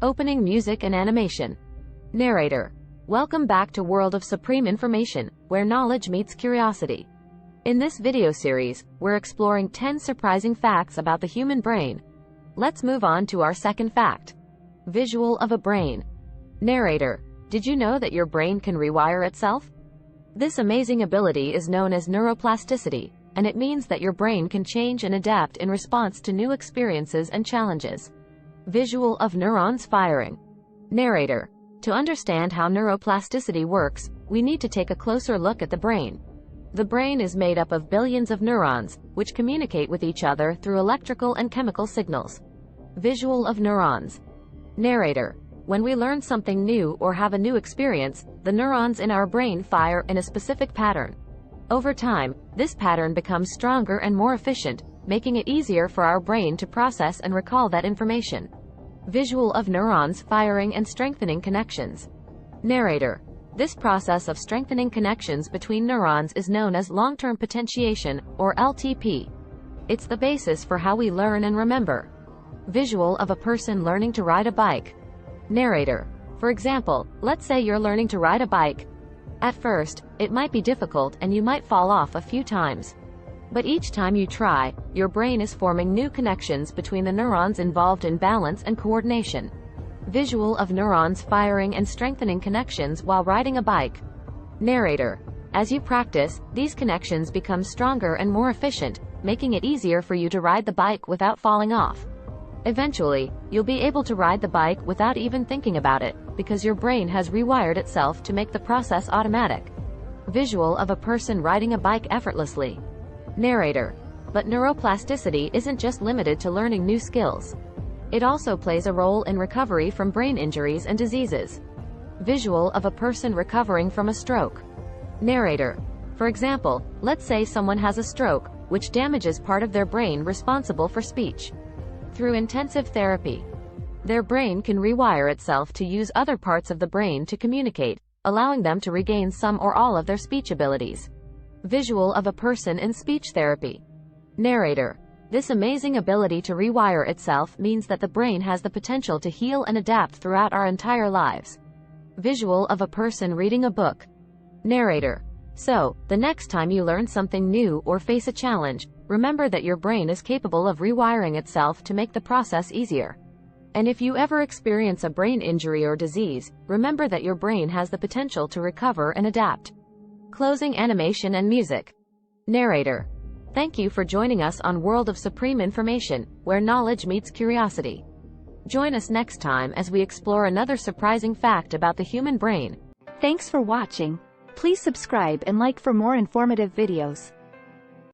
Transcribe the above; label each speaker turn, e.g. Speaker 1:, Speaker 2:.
Speaker 1: Opening music and animation. Narrator. Welcome back to World of Supreme Information, where knowledge meets curiosity. In this video series, we're exploring 10 surprising facts about the human brain. Let's move on to our second fact. Visual of a brain. Narrator. Did you know that your brain can rewire itself? This amazing ability is known as neuroplasticity, and it means that your brain can change and adapt in response to new experiences and challenges. Visual of neurons firing. Narrator. To understand how neuroplasticity works, we need to take a closer look at the brain. The brain is made up of billions of neurons, which communicate with each other through electrical and chemical signals. Visual of neurons. Narrator. When we learn something new or have a new experience, the neurons in our brain fire in a specific pattern. Over time, this pattern becomes stronger and more efficient, making it easier for our brain to process and recall that information. Visual of neurons firing and strengthening connections. Narrator. This process of strengthening connections between neurons is known as long-term potentiation, or LTP. It's the basis for how we learn and remember. Visual of a person learning to ride a bike. Narrator. For example, let's say you're learning to ride a bike. At first, it might be difficult and you might fall off a few times. But each time you try, your brain is forming new connections between the neurons involved in balance and coordination. Visual of neurons firing and strengthening connections while riding a bike. Narrator. As you practice, these connections become stronger and more efficient, making it easier for you to ride the bike without falling off. Eventually, you'll be able to ride the bike without even thinking about it, because your brain has rewired itself to make the process automatic. Visual of a person riding a bike effortlessly. Narrator. But neuroplasticity isn't just limited to learning new skills. It also plays a role in recovery from brain injuries and diseases. Visual of a person recovering from a stroke. Narrator. For example, let's say someone has a stroke, which damages part of their brain responsible for speech. Through intensive therapy, their brain can rewire itself to use other parts of the brain to communicate, allowing them to regain some or all of their speech abilities. Visual of a person in speech therapy. Narrator. This amazing ability to rewire itself means that the brain has the potential to heal and adapt throughout our entire lives. Visual of a person reading a book. Narrator. So, the next time you learn something new or face a challenge, remember that your brain is capable of rewiring itself to make the process easier. And if you ever experience a brain injury or disease, remember that your brain has the potential to recover and adapt. Closing animation and music. Narrator. Thank you for joining us on World of Supreme Information, where knowledge meets curiosity. Join us next time as we explore another surprising fact about the human brain.
Speaker 2: Thanks for watching. Please subscribe and like for more informative videos.